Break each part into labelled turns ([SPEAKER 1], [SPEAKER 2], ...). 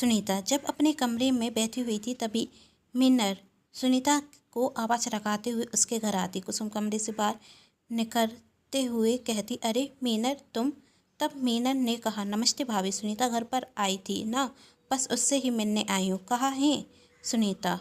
[SPEAKER 1] सुनीता जब अपने कमरे में बैठी हुई थी तभी मीनर सुनीता को आवाज़ लगाते हुए उसके घर आती। कुसुम कमरे से बाहर निकलते हुए कहती, अरे मीनर तुम। तब मीनर ने कहा, नमस्ते भाभी, सुनीता घर पर आई थी ना, बस उससे ही मिलने आई हूँ। कहाँ है सुनीता?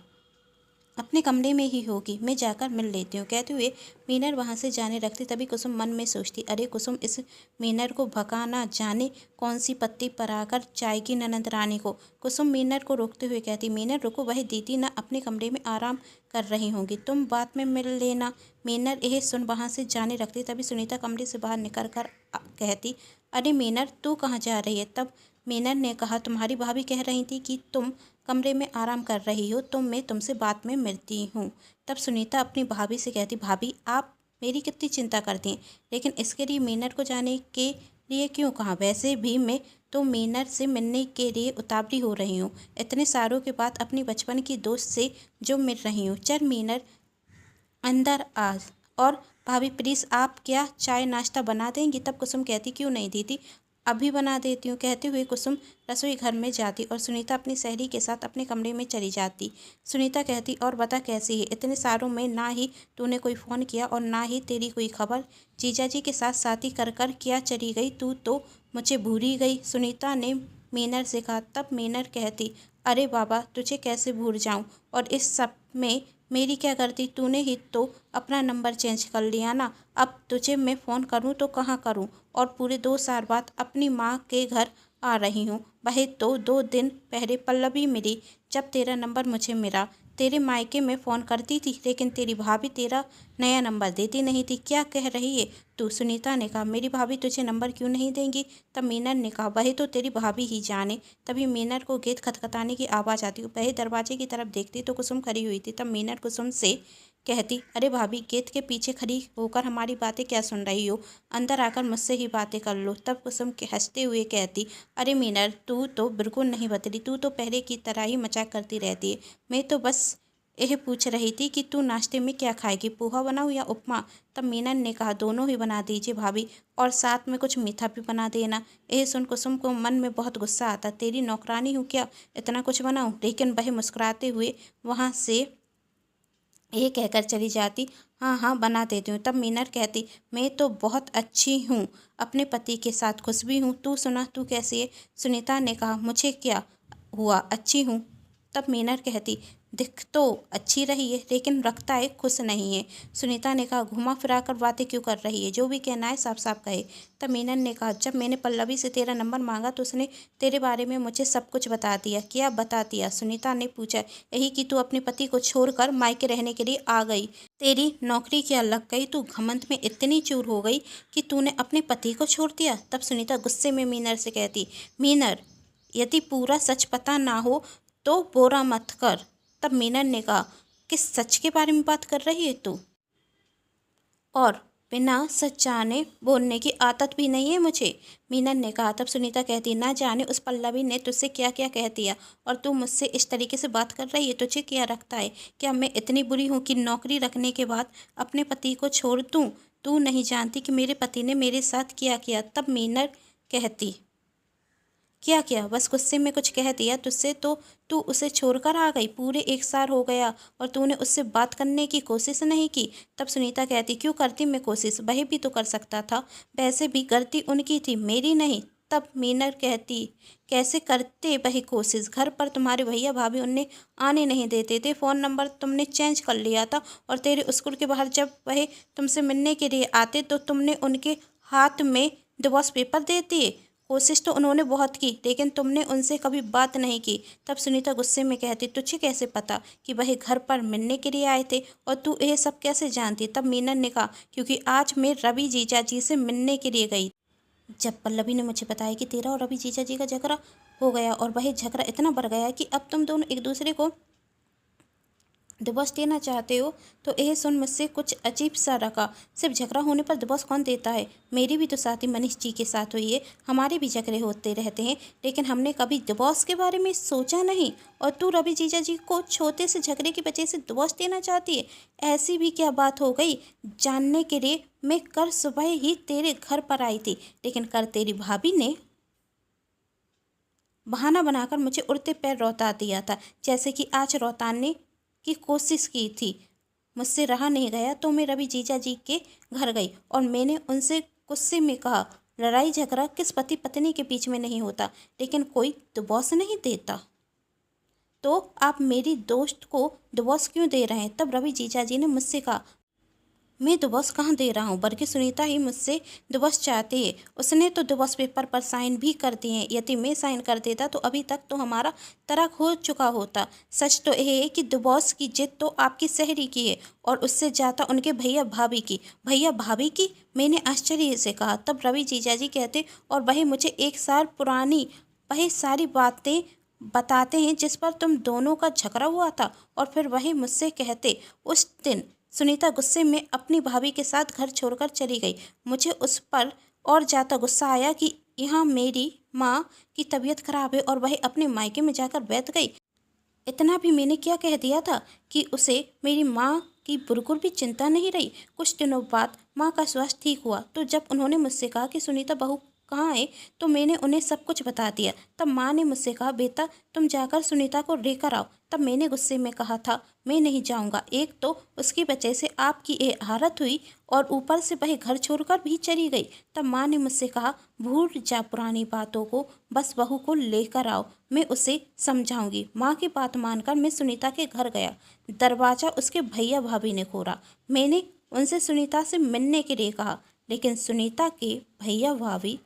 [SPEAKER 1] अपने कमरे में ही होगी, मैं जाकर मिल लेती हूँ। कहते हुए मीनर वहाँ से जाने लगती। तभी कुसुम मन में सोचती, अरे कुसुम इस मीनर को भगा ना जाने कौन सी पत्ती पराकर जाएगी ननद रानी को। कुसुम मीनर को रोकते हुए कहती, मीनर रुको, वही दीदी ना अपने कमरे में आराम कर रही होंगी, तुम बाद में मिल लेना। मीनर यह सुन वहाँ से जाने लगती। तभी सुनीता कमरे से बाहर निकल कर कहती, अरे मीनर तू कहाँ जा रही है? तब मीनर ने कहा, तुम्हारी भाभी कह रही थी कि तुम कमरे में आराम कर रही हो तो मैं तुमसे बाद में मिलती हूँ। तब सुनीता अपनी भाभी से कहती, भाभी आप मेरी कितनी चिंता करती हैं, लेकिन इसके लिए मीनर को जाने के लिए क्यों कहा? वैसे भी मैं तो मीनर से मिलने के लिए उतावली हो रही हूँ, इतने सालों के बाद अपनी बचपन की दोस्त से जो मिल रही हूँ। चल मीनर अंदर आ। और भाभी प्लीज़ आप क्या चाय नाश्ता बना देंगी? तब कुसुम कहती, क्यों नहीं दीदी, अभी बना देती हूँ। कहते हुए कुसुम रसोई घर में जाती और सुनीता अपनी सहेली के साथ अपने कमरे में चली जाती। सुनीता कहती, और बता कैसी है? इतने सालों में ना ही तूने कोई फ़ोन किया और ना ही तेरी कोई खबर। जीजाजी के साथ शादी कर कर क्या चली गई? तू तो मुझे भूल ही गई, सुनीता ने मीनर से कहा। तब मीनर कहती, अरे बाबा तुझे कैसे भूल जाऊं, और इस सब में मेरी क्या गलती? तूने ही तो अपना नंबर चेंज कर लिया ना। अब तुझे मैं फ़ोन करूं तो कहाँ करूं? और पूरे 2 साल बाद अपनी माँ के घर आ रही हूँ। वही तो 2 दिन पहले पल्लवी मिली, जब तेरा नंबर मुझे मिला। तेरे मायके में फ़ोन करती थी, लेकिन तेरी भाभी तेरा नया नंबर देती नहीं थी। क्या कह रही है तू? सुनीता ने कहा, मेरी भाभी तुझे नंबर क्यों नहीं देंगी? तब मीनर ने कहा, वही तो तेरी भाभी ही जाने। तभी मीनर को गेट खटखटाने की आवाज़ आती। वह दरवाजे की तरफ देखती तो कुसुम खड़ी हुई थी। तब मीनर कुसुम से कहती, अरे भाभी गेट के पीछे खड़ी होकर हमारी बातें क्या सुन रही हो? अंदर आकर मुझसे ही बातें कर लो। तब कुसुम हंसते हुए कहती, अरे मीनर तू तो बिल्कुल नहीं बदली, तू तो पहले की तरह ही मजाक करती रहती है। मैं तो बस यह पूछ रही थी कि तू नाश्ते में क्या खाएगी, पोहा बनाऊँ या उपमा? तब मीनर ने कहा, दोनों ही बना दीजिए भाभी, और साथ में कुछ मीठा भी बना देना। यह सुन कुसुम को मन में बहुत गुस्सा आता। तेरी नौकरानी हूँ क्या, इतना कुछ बनाऊँ? लेकिन वह मुस्कुराते हुए वहाँ से ये कहकर चली जाती, हाँ हाँ बना देती हूँ। तब मीनर कहती, मैं तो बहुत अच्छी हूँ, अपने पति के साथ खुश भी हूँ। तू सुना, तू कैसी है? सुनीता ने कहा, मुझे क्या हुआ, अच्छी हूँ। तब मीनर कहती, दिख तो अच्छी रही है, लेकिन रखता है खुश नहीं है। सुनीता ने कहा, घुमा फिरा कर बातें क्यों कर रही है, जो भी कहना है साफ साफ कहे। तब मीनर ने कहा, जब मैंने पल्लवी से तेरा नंबर मांगा तो उसने तेरे बारे में मुझे सब कुछ बता दिया। क्या बता दिया? सुनीता ने पूछा। यही कि तू अपने पति को छोड़कर मायके रहने के लिए आ गई, तेरी नौकरी क्या लग गई, तू घमंड में इतनी चूर हो गई कि तूने अपने पति को छोड़ दिया। तब सुनीता गुस्से में मीनर से कहती, मीनर यदि पूरा सच पता ना हो तो बोरा मत कर। तब मीनर ने कहा, किस सच के बारे में बात कर रही है तू? और बिना सच जाने बोलने की आदत भी नहीं है मुझे, मीनर ने कहा। तब सुनीता कहती, ना जाने उस पल्लवी ने तुझसे क्या क्या कह दिया, और तू मुझसे इस तरीके से बात कर रही है, तुझे क्या रखता है? क्या मैं इतनी बुरी हूँ कि नौकरी रखने के बाद अपने पति को छोड़ दूँ? तू नहीं जानती कि मेरे पति ने मेरे साथ क्या किया। तब मीनर कहती, क्या किया? बस गुस्से में कुछ कह दिया तुझसे तो तू उसे छोड़कर आ गई? पूरे 1 साल हो गया और तूने उससे बात करने की कोशिश नहीं की। तब सुनीता कहती, क्यों करती मैं कोशिश, वही भी तो कर सकता था। वैसे भी गलती उनकी थी, मेरी नहीं। तब मीनर कहती, कैसे करते वही कोशिश? घर पर तुम्हारे भैया भाभी उन्हें आने नहीं देते थे, फ़ोन नंबर तुमने चेंज कर लिया था, और तेरे स्कूल के बाहर जब वह तुमसे मिलने के लिए आते तो तुमने उनके हाथ में डिवोर्स पेपर दे दिए। कोशिश तो उन्होंने बहुत की, लेकिन तुमने उनसे कभी बात नहीं की। तब सुनीता गुस्से में कहती, तुझे कैसे पता कि वह घर पर मिलने के लिए आए थे, और तू यह सब कैसे जानती? तब मीनर ने कहा, क्योंकि आज मैं रवि जीजा जी से मिलने के लिए गई। जब पल्लवी ने मुझे बताया कि तेरा और रवि जीजा जी का झगड़ा हो गया, और वह झगड़ा इतना बढ़ गया कि अब तुम दोनों एक दूसरे को डिवोर्स देना चाहते हो, तो यह सुन मुझसे कुछ अजीब सा रखा। सिर्फ झगड़ा होने पर डिवोर्स कौन देता है? मेरी भी तो शादी मनीष जी के साथ हुई है, हमारे भी झगड़े होते रहते हैं, लेकिन हमने कभी डिवोर्स के बारे में सोचा नहीं। और तू रवि जीजा जी को छोटे से झगड़े की वजह से डिवोर्स देना चाहती है? ऐसी भी क्या बात हो गई? जानने के लिए मैं कल सुबह ही तेरे घर पर आई थी, लेकिन कल तेरी भाभी ने बहाना बनाकर मुझे उड़ते पैर लौटा दिया था, जैसे कि आज लौटाने की कोशिश की थी। मुझसे रहा नहीं गया तो मैं रवि जीजा जी के घर गई और मैंने उनसे गुस्से में कहा, लड़ाई झगड़ा किस पति पत्नी के बीच में नहीं होता, लेकिन कोई डिवोर्स नहीं देता, तो आप मेरी दोस्त को डिवोर्स क्यों दे रहे हैं? तब रवि जीजा जी ने मुझसे कहा, मैं डिवोर्स कहाँ दे रहा हूँ, बल्कि सुनीता ही मुझसे डिवोर्स चाहती है। उसने तो डिवोर्स पेपर पर साइन भी कर दिए हैं। यदि मैं साइन कर देता तो अभी तक तो हमारा तलाक हो चुका होता। सच तो यह है कि डिवोर्स की जिद तो आपकी शहरी की है और उससे ज़्यादा उनके भैया भाभी की। भैया भाभी की? मैंने आश्चर्य से कहा। तब रवि जीजाजी कहते, और वही मुझे 1 साल पुरानी वही सारी बातें बताते हैं जिस पर तुम दोनों का झगड़ा हुआ था। और फिर वही मुझसे कहते, उस दिन सुनीता गुस्से में अपनी भाभी के साथ घर छोड़कर चली गई। मुझे उस पर और ज़्यादा गुस्सा आया कि यहाँ मेरी माँ की तबीयत खराब है और वह अपने मायके में जाकर बैठ गई। इतना भी मैंने क्या कह दिया था कि उसे मेरी माँ की बिल्कुल भी चिंता नहीं रही। कुछ दिनों बाद माँ का स्वास्थ्य ठीक हुआ तो जब उन्होंने मुझसे कहा कि सुनीता बहू कहाँ है, तो मैंने उन्हें सब कुछ बता दिया। तब माँ ने मुझसे कहा, बेटा तुम जाकर सुनीता को लेकर आओ। तब मैंने गुस्से में कहा था, मैं नहीं जाऊँगा। एक तो उसकी वजह से आपकी ये हालत हुई और ऊपर से वह घर छोड़कर भी चली गई। तब माँ ने मुझसे कहा, भूल जा पुरानी बातों को, बस बहू को लेकर आओ, मैं उसे समझाऊंगी। माँ की बात मानकर मैं सुनीता के घर गया। दरवाज़ा उसके भैया भाभी ने खोला। मैंने उनसे सुनीता से मिलने के लिए कहा, लेकिन सुनीता के भैया भाभी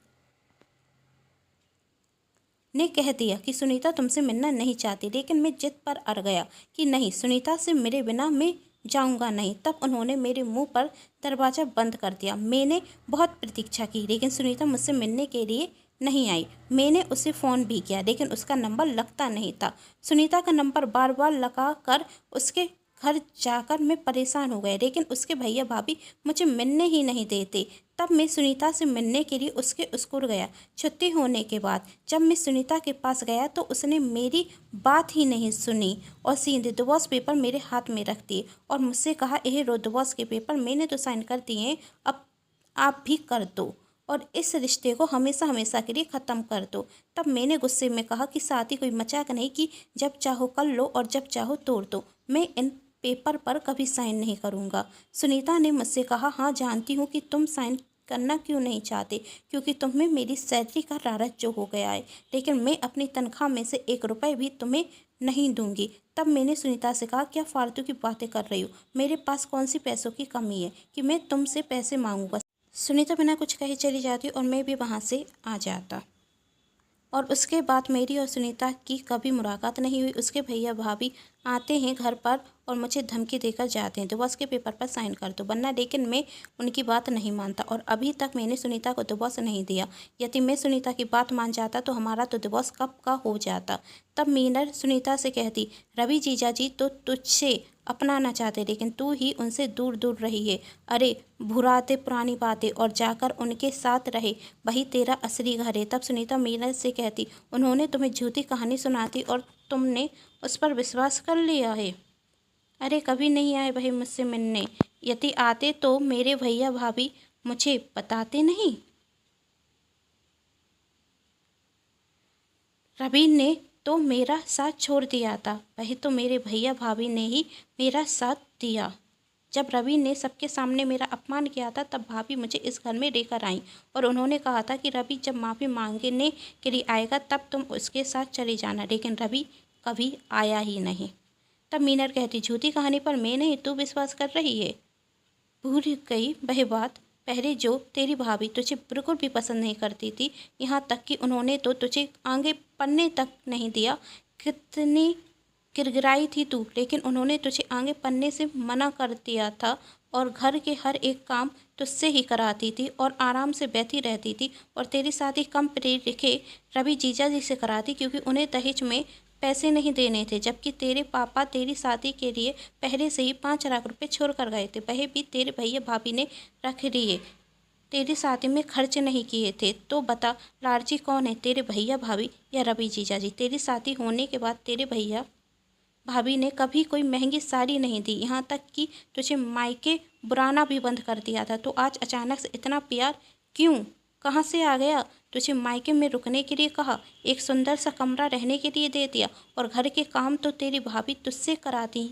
[SPEAKER 1] ने कह दिया कि सुनीता तुमसे मिलना नहीं चाहती। लेकिन मैं जिद पर अड़ गया कि नहीं, सुनीता से मिले बिना मैं जाऊंगा नहीं। तब उन्होंने मेरे मुंह पर दरवाज़ा बंद कर दिया। मैंने बहुत प्रतीक्षा की, लेकिन सुनीता मुझसे मिलने के लिए नहीं आई। मैंने उसे फ़ोन भी किया, लेकिन उसका नंबर लगता नहीं था। सुनीता का नंबर बार बार लगा कर उसके घर जाकर मैं परेशान हो गया, लेकिन उसके भैया भाभी मुझे मिलने ही नहीं देते। तब मैं सुनीता से मिलने के लिए उसके स्कूल गया। छुट्टी होने के बाद जब मैं सुनीता के पास गया तो उसने मेरी बात ही नहीं सुनी और सीधे डिवोर्स पेपर मेरे हाथ में रख दिए और मुझसे कहा, यह रो डिवोर्स के पेपर, मैंने तो साइन कर दिए हैं, अब आप भी कर दो और इस रिश्ते को हमेशा हमेशा के लिए ख़त्म कर दो। तब मैंने गुस्से में कहा कि शादी कोई मजाक नहीं कि जब चाहो कर लो और जब चाहो तोड़ दो। मैं इन पेपर पर कभी साइन नहीं करूँगा। सुनीता ने मुझसे कहा, हाँ जानती हूँ कि तुम साइन करना क्यों नहीं चाहते, क्योंकि तुम्हें मेरी सैलरी का लालच जो हो गया है, लेकिन मैं अपनी तनख्वाह में से 1 रुपये भी तुम्हें नहीं दूंगी। तब मैंने सुनीता से कहा, क्या फालतू की बातें कर रही हो, मेरे पास कौन सी पैसों की कमी है कि मैं तुमसे पैसे मांगूंगा। सुनीता बिना कुछ कहे चली जाती और मैं भी वहाँ से आ जाता और उसके बाद मेरी और सुनीता की कभी मुलाकात नहीं हुई। उसके भैया भाभी आते हैं घर पर और मुझे धमकी देकर जाते हैं, डिवोर्स के पेपर पर साइन कर दो वरना। लेकिन मैं उनकी बात नहीं मानता और अभी तक मैंने सुनीता को डिवोर्स नहीं दिया। यदि मैं सुनीता की बात मान जाता तो हमारा तो डिवोर्स कब का हो जाता। तब मीनर सुनीता से कहती, रवि जीजा जी तो तुझसे अपनाना चाहते, लेकिन तू ही उनसे दूर दूर रही है। अरे भुलाते पुरानी बातें और जाकर उनके साथ रहे, वही तेरा असली घर है। तब सुनीता मीनर से कहती, उन्होंने तुम्हें झूठी कहानी सुनाती और तुमने उस पर विश्वास कर लिया है। अरे कभी नहीं आए वही मुझसे मिलने, यदि आते तो मेरे भैया भाभी मुझे बताते नहीं। रवि ने तो मेरा साथ छोड़ दिया था, वही तो मेरे भैया भाभी ने ही मेरा साथ दिया। जब रवि ने सबके सामने मेरा अपमान किया था तब भाभी मुझे इस घर में लेकर आई और उन्होंने कहा था कि रवि जब माफ़ी मांगने के लिए आएगा तब तुम उसके साथ चले जाना, लेकिन रवि कभी आया ही नहीं। तब मीनर कहती, झूठी कहानी पर मैं नहीं तू विश्वास कर रही है। भूल गई वह बात पहले जो तेरी भाभी तुझे बिल्कुल भी पसंद नहीं करती थी, यहाँ तक कि उन्होंने तो तुझे आगे पढ़ने तक नहीं दिया। कितनी गिड़गिड़ाई थी तू, लेकिन उन्होंने तुझे आगे पढ़ने से मना कर दिया था और घर के हर एक काम तुझसे ही कराती थी और आराम से बैठी रहती थी और तेरी शादी कम पढ़े लिखे रवि जीजा जी से कराती, क्योंकि उन्हें दहेज में पैसे नहीं देने थे, जबकि तेरे पापा तेरी शादी के लिए पहले से ही 5 लाख रुपए छोड़ कर गए थे, वह भी तेरे भैया भाभी ने रख लिए। तेरी शादी में खर्च नहीं किए थे। तो बता लालची कौन है, तेरे भैया भाभी या रवि जीजा जी? तेरी शादी होने के बाद तेरे भैया भाभी ने कभी कोई महंगी साड़ी नहीं दी, यहाँ तक कि तुझे मायके बुलाना भी बंद कर दिया था। तो आज अचानक से इतना प्यार क्यों, कहाँ से आ गया? तुझे मायके में रुकने के लिए कहा, एक सुंदर सा कमरा रहने के लिए दे दिया और घर के काम तो तेरी भाभी तुझसे कराती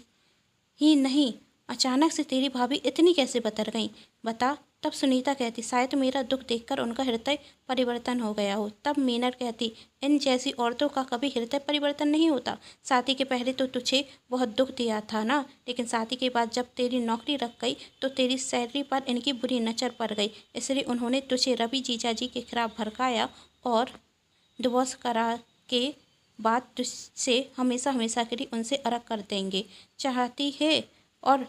[SPEAKER 1] ही नहीं। अचानक से तेरी भाभी इतनी कैसे बदल गई, बता। तब सुनीता कहती, शायद मेरा दुख देखकर उनका हृदय परिवर्तन हो गया हो। तब मीनर कहती, इन जैसी औरतों का कभी हृदय परिवर्तन नहीं होता। शादी के पहले तो तुझे बहुत दुख दिया था ना, लेकिन शादी के बाद जब तेरी नौकरी रख गई तो तेरी सैलरी पर इनकी बुरी नज़र पड़ गई, इसलिए उन्होंने तुझे रवि जीजाजी के खिलाफ भड़काया और डिवोर्स करा के बाद तुझसे हमेशा हमेशा के लिए उनसे अलग कर देंगे चाहती है, और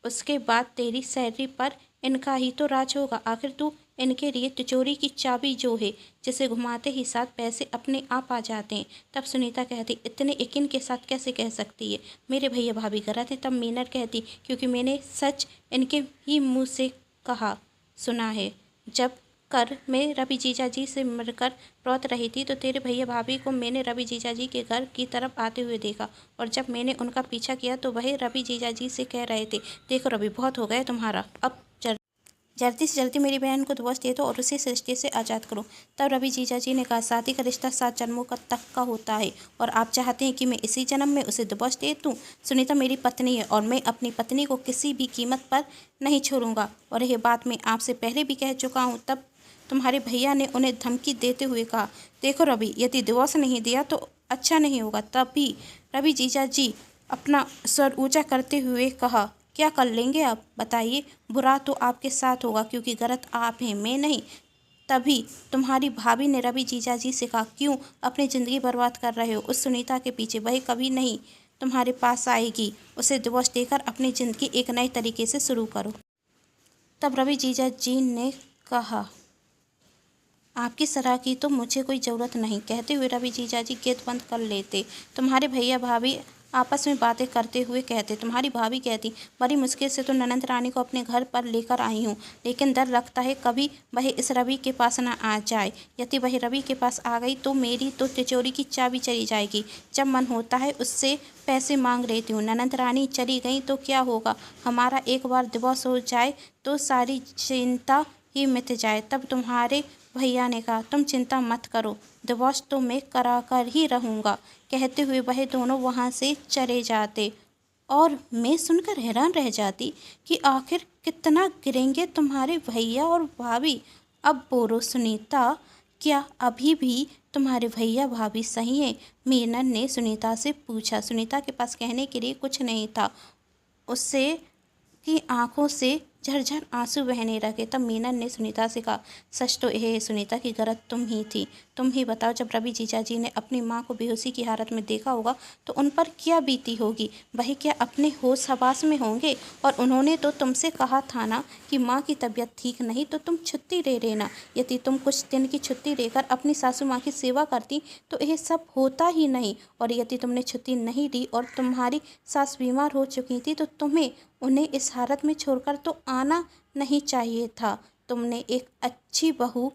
[SPEAKER 1] उसके बाद तेरी सैलरी पर इनका ही तो राज होगा। आखिर तू इनके लिए तिजोरी की चाबी जो है, जिसे घुमाते ही साथ पैसे अपने आप आ जाते हैं। तब सुनीता कहती, इतने यकीन के साथ कैसे कह सकती है, मेरे भैया भाभी गलत है। तब मीनर कहती, क्योंकि मैंने सच इनके ही मुँह से कहा सुना है। जब कर मैं रवि जीजाजी से मिलकर लौट रही थी तो तेरे भैया भाभी को मैंने रवि जीजाजी के घर की तरफ आते हुए देखा, और जब मैंने उनका पीछा किया तो वह रवि जीजाजी से कह रहे थे, देखो रवि, बहुत हो गया तुम्हारा, अब जल्दी से जल्दी मेरी बहन को डिवोर्स दे दो और उसे इस रिश्ते से आज़ाद करो। तब रवि जीजाजी ने कहा, शादी का रिश्ता 7 जन्मों का तक का होता है, और आप चाहते हैं कि मैं इसी जन्म में उसे डिवोर्स दे दूँ। सुनीता मेरी पत्नी है और मैं अपनी पत्नी को किसी भी कीमत पर नहीं छोड़ूंगा, और यह बात मैं आपसे पहले भी कह चुका हूँ। तब तुम्हारे भैया ने उन्हें धमकी देते हुए कहा, देखो रवि, यदि डिवोर्स नहीं दिया तो अच्छा नहीं होगा। तभी रवि जीजाजी अपना स्वर ऊंचा करते हुए कहा, क्या कर लेंगे आप बताइए, बुरा तो आपके साथ होगा क्योंकि गलत आप हैं, मैं नहीं। तभी तुम्हारी भाभी ने रवि जीजाजी से कहा, क्यों अपनी ज़िंदगी बर्बाद कर रहे हो उस सुनीता के पीछे, वही कभी नहीं तुम्हारे पास आएगी, उसे डिवोर्स देकर अपनी ज़िंदगी एक नए तरीके से शुरू करो। तब रवि जीजाजी ने कहा, आपकी सलाह की तो मुझे कोई ज़रूरत नहीं। कहते हुए रवि जीजाजी गेट बंद कर लेते। तुम्हारे भैया भाभी आपस में बातें करते हुए कहते, तुम्हारी भाभी कहती, बड़ी मुश्किल से तो ननंद रानी को अपने घर पर लेकर आई हूँ, लेकिन डर लगता है कभी वह इस रवि के पास ना आ जाए। यदि वह रवि के पास आ गई तो मेरी तो तिजोरी की चाबी चली जाएगी। जब मन होता है उससे पैसे मांग लेती हूँ। ननंद रानी चली गई तो क्या होगा, हमारा एक बार डिवोर्स हो जाए तो सारी चिंता ही मिट जाए। तब तुम्हारे भैया ने कहा, तुम चिंता मत करो, डिवोर्स तो मैं करा कर ही रहूँगा। कहते हुए वह दोनों वहाँ से चले जाते, और मैं सुनकर हैरान रह जाती कि आखिर कितना गिरेंगे तुम्हारे भैया और भाभी। अब बोलो सुनीता, क्या अभी भी तुम्हारे भैया भाभी सही हैं? मीनन ने सुनीता से पूछा। सुनीता के पास कहने के लिए कुछ नहीं था, उससे की आंखों से झरझर आंसू बहने लगे। तब मीनन ने सुनीता से कहा, सच तो यह है सुनीता की गलत तुम ही थी। तुम ही बताओ, जब रवि जीजाजी ने अपनी माँ को बेहोशी की हालत में देखा होगा तो उन पर क्या बीती होगी, वही क्या अपने होश हवास में होंगे। और उन्होंने तो तुमसे कहा था ना कि माँ की तबीयत ठीक नहीं तो तुम छुट्टी ले लेना। यदि तुम कुछ दिन की छुट्टी लेकर अपनी सासू माँ की सेवा करती तो यह सब होता ही नहीं, और यदि तुमने छुट्टी नहीं ली और तुम्हारी सास बीमार हो चुकी थी तो तुम्हें उन्हें इस हालत में छोड़कर तो आना नहीं चाहिए था। तुमने एक अच्छी बहू,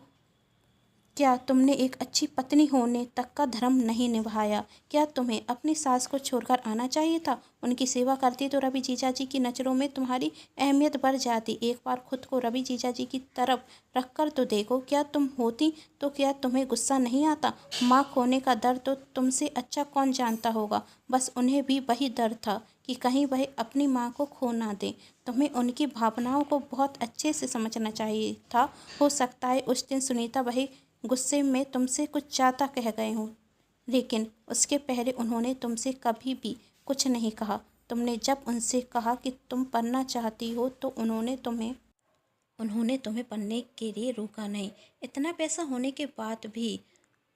[SPEAKER 1] क्या तुमने एक अच्छी पत्नी होने तक का धर्म नहीं निभाया? क्या तुम्हें अपनी सास को छोड़कर आना चाहिए था? उनकी सेवा करती तो रवि जीजाजी की नज़रों में तुम्हारी अहमियत बढ़ जाती। एक बार खुद को रवि जीजाजी की तरफ रखकर तो देखो, क्या तुम होती तो क्या तुम्हें गुस्सा नहीं आता? माँ खोने का दर्द तो तुमसे अच्छा कौन जानता होगा। बस उन्हें भी वही डर था कि कहीं वह अपनी माँ को खो ना दे। तुम्हें उनकी भावनाओं को बहुत अच्छे से समझना चाहिए था। हो सकता है उस दिन सुनीता वही गुस्से में तुमसे कुछ ज़्यादा कह गए हों, लेकिन उसके पहले उन्होंने तुमसे कभी भी कुछ नहीं कहा। तुमने जब उनसे कहा कि तुम पढ़ना चाहती हो तो उन्होंने तुम्हें पढ़ने के लिए रोका नहीं। इतना पैसा होने के बाद भी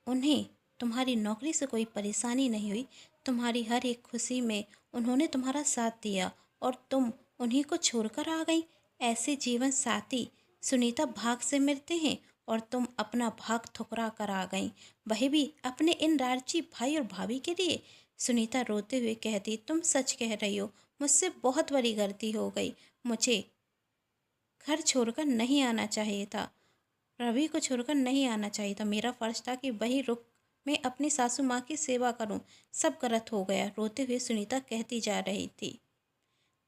[SPEAKER 1] उन्हें तुम्हारी नौकरी से कोई परेशानी नहीं हुई। तुम्हारी हर एक खुशी में उन्होंने तुम्हारा साथ दिया और तुम उन्हीं को छोड़कर आ गई। ऐसे जीवन साथी सुनीता भाग से मिलते हैं और तुम अपना भाग ठुकरा कर आ गई, वही भी अपने इन लालची भाई और भाभी के लिए। सुनीता रोते हुए कहती, तुम सच कह रही हो, मुझसे बहुत बड़ी गलती हो गई। मुझे घर छोड़कर नहीं आना चाहिए था, रवि को छोड़कर नहीं आना चाहिए था। मेरा फर्ज था कि वहीं रुक मैं अपनी सासू माँ की सेवा करूं। सब गलत हो गया। रोते हुए सुनीता कहती जा रही थी।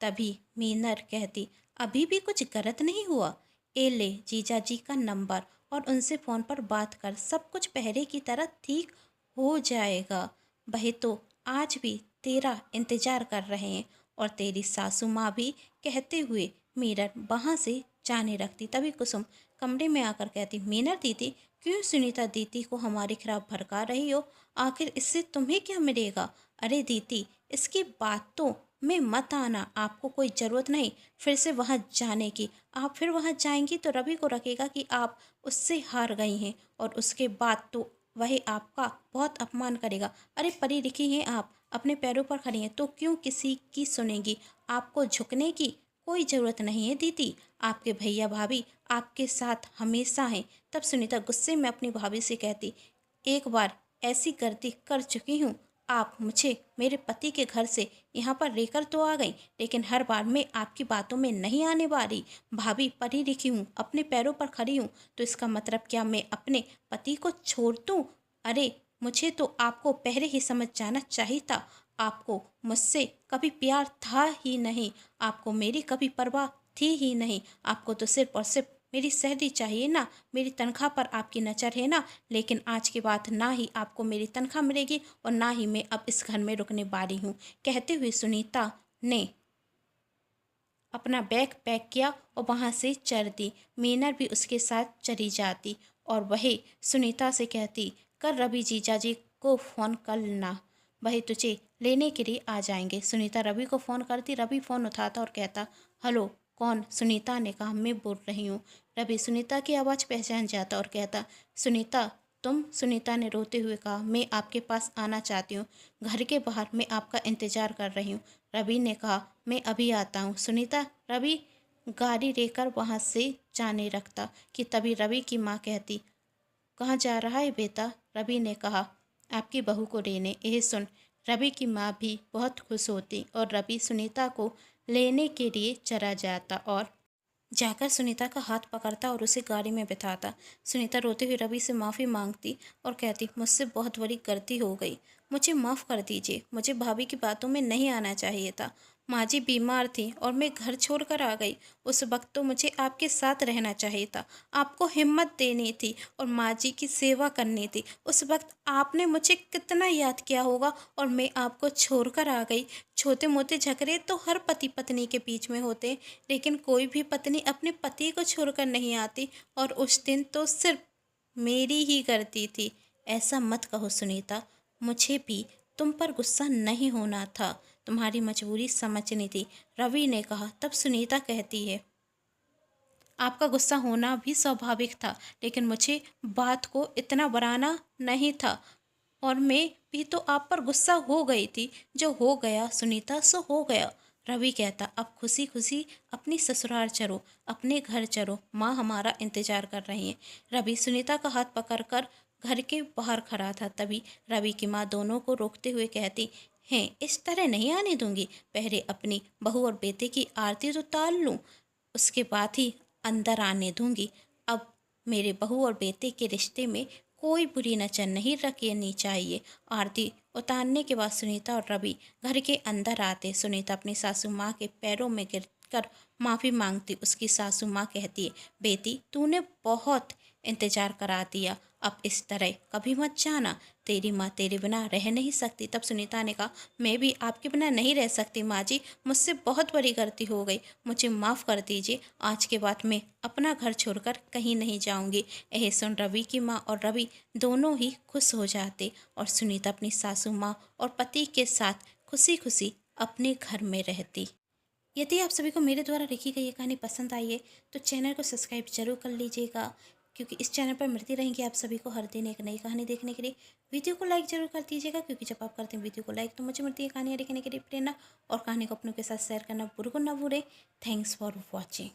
[SPEAKER 1] तभी मीनर कहती, अभी भी कुछ गलत नहीं हुआ, ए ले जीजाजी का नंबर और उनसे फ़ोन पर बात कर, सब कुछ पहले की तरह ठीक हो जाएगा। वही तो आज भी तेरा इंतज़ार कर रहे हैं। और तेरी सासू माँ भी, कहते हुए मीनर वहाँ से जाने लगती। तभी कुसुम कमरे में आकर कहती, मीनर दीदी, क्यों सुनीता दीदी को हमारे खिलाफ भड़का रही हो? आखिर इससे तुम्हें क्या मिलेगा? अरे दीदी, इसकी बातों में मत आना, आपको कोई ज़रूरत नहीं फिर से वहाँ जाने की। आप फिर वहाँ जाएंगी तो रवि को रखेगा कि आप उससे हार गई हैं, और उसके बाद तो वह आपका बहुत अपमान करेगा। अरे पढ़ी लिखी हैं आप, अपने पैरों पर खड़ी हैं, तो क्यों किसी की सुनेंगी? आपको झुकने की कोई ज़रूरत नहीं है दीदी। आपके भैया भाभी आपके साथ हमेशा हैं। तब सुनीता गुस्से में अपनी भाभी से कहती, एक बार ऐसी गलती कर चुकी हूँ। आप मुझे मेरे पति के घर से यहाँ पर लेकर तो आ गई, लेकिन हर बार मैं आपकी बातों में नहीं आने वाली। भाभी पढ़ी लिखी हूँ, अपने पैरों पर खड़ी हूँ, तो इसका मतलब क्या मैं अपने पति को छोड़ दूँ? अरे मुझे तो आपको पहले ही समझ जाना चाहिए था। आपको मुझसे कभी प्यार था ही नहीं, आपको मेरी कभी परवाह थी ही नहीं। आपको तो सिर्फ और सिर्फ मेरी सैलरी चाहिए ना, मेरी तनख्वाह पर आपकी नज़र है ना। लेकिन आज के बाद ना ही आपको मेरी तनख्वाह मिलेगी और ना ही मैं अब इस घर में रुकने वाली हूँ। कहते हुए सुनीता ने अपना बैग पैक किया और वहाँ से चल दी। मीनर भी उसके साथ चली जाती और वही सुनीता से कहती, कल रवि जीजा जी को फ़ोन कर लेना, वही तुझे लेने के लिए आ जाएंगे। सुनीता रवि को फ़ोन करती, रवि फ़ोन उठाता और कहता, हेलो कौन? सुनीता ने कहा, मैं बोल रही हूँ। रवि सुनीता की आवाज़ पहचान जाता और कहता, सुनीता तुम? सुनीता ने रोते हुए कहा, मैं आपके पास आना चाहती हूँ, घर के बाहर मैं आपका इंतज़ार कर रही हूँ। रवि ने कहा, मैं अभी आता हूँ। सुनीता रवि गाड़ी लेकर वहाँ से जाने लगता कि तभी रवि की माँ कहती, कहाँ जा रहा है बेटा? रवि ने कहा, आपकी बहू को लेने। यह सुन रवि की माँ भी बहुत खुश होती और रवि सुनीता को लेने के लिए चला जाता और जाकर सुनीता का हाथ पकड़ता और उसे गाड़ी में बिठाता। सुनीता रोते हुए रवि से माफ़ी मांगती और कहती, मुझसे बहुत बड़ी गलती हो गई, मुझे माफ़ कर दीजिए। मुझे भाभी की बातों में नहीं आना चाहिए था। माँ जी बीमार थी और मैं घर छोड़कर आ गई। उस वक्त तो मुझे आपके साथ रहना चाहिए था, आपको हिम्मत देनी थी और माँ जी की सेवा करनी थी। उस वक्त आपने मुझे कितना याद किया होगा और मैं आपको छोड़कर आ गई। छोटे मोटे झगड़े तो हर पति पत्नी के बीच में होते हैं, लेकिन कोई भी पत्नी अपने पति को छोड़कर नहीं आती, और उस दिन तो सिर्फ मेरी ही गलती थी। ऐसा मत कहो सुनीता, मुझे भी तुम पर गुस्सा नहीं होना था, तुम्हारी मजबूरी समझनी थी। रवि ने कहा। तब सुनीता कहती है, आपका गुस्सा होना भी स्वाभाविक था, लेकिन मुझे बात को इतना बढ़ाना नहीं था, और मैं भी तो आप पर गुस्सा हो गई थी। जो हो गया सुनीता सो हो गया। रवि कहता, अब खुशी खुशी अपनी ससुराल चलो, अपने घर चलो, माँ हमारा इंतजार कर रही है। रवि सुनीता का हाथ पकड़कर घर के बाहर खड़ा था। तभी रवि की माँ दोनों को रोकते हुए कहती, हैं इस तरह नहीं आने दूंगी, पहले अपनी बहू और बेटे की आरती तो उतार लूँ, उसके बाद ही अंदर आने दूंगी। अब मेरे बहू और बेटे के रिश्ते में कोई बुरी नज़र नहीं रखनी चाहिए। आरती उतारने के बाद सुनीता और रवि घर के अंदर आते। सुनीता अपनी सासू माँ के पैरों में गिरकर माफ़ी मांगती। उसकी सासू माँ कहती है, बेटी तूने बहुत इंतज़ार करा दिया, अब इस तरह कभी मत जाना, तेरी माँ तेरे बिना रह नहीं सकती। तब सुनीता ने कहा, मैं भी आपके बिना नहीं रह सकती माँ जी, मुझसे बहुत बड़ी गलती हो गई, मुझे माफ़ कर दीजिए। आज के बाद मैं अपना घर छोड़कर कहीं नहीं जाऊंगी। यह सुन रवि की माँ और रवि दोनों ही खुश हो जाते और सुनीता अपनी सासू माँ और पति के साथ खुशी खुशी अपने घर में रहती। यदि आप सभी को मेरे द्वारा लिखी गई ये कहानी पसंद आई है तो चैनल को सब्सक्राइब जरूर कर लीजिएगा, क्योंकि इस चैनल पर मिलती रहेंगी आप सभी को हर दिन एक नई कहानी देखने के लिए। वीडियो को लाइक जरूर कर दीजिएगा, क्योंकि जब आप करते हैं वीडियो को लाइक तो मुझे मिलती है कहानियाँ लिखने के लिए प्रेरणा, और कहानी को अपनों के साथ शेयर करना बिल्कुल ना भूलें। Thanks for watching.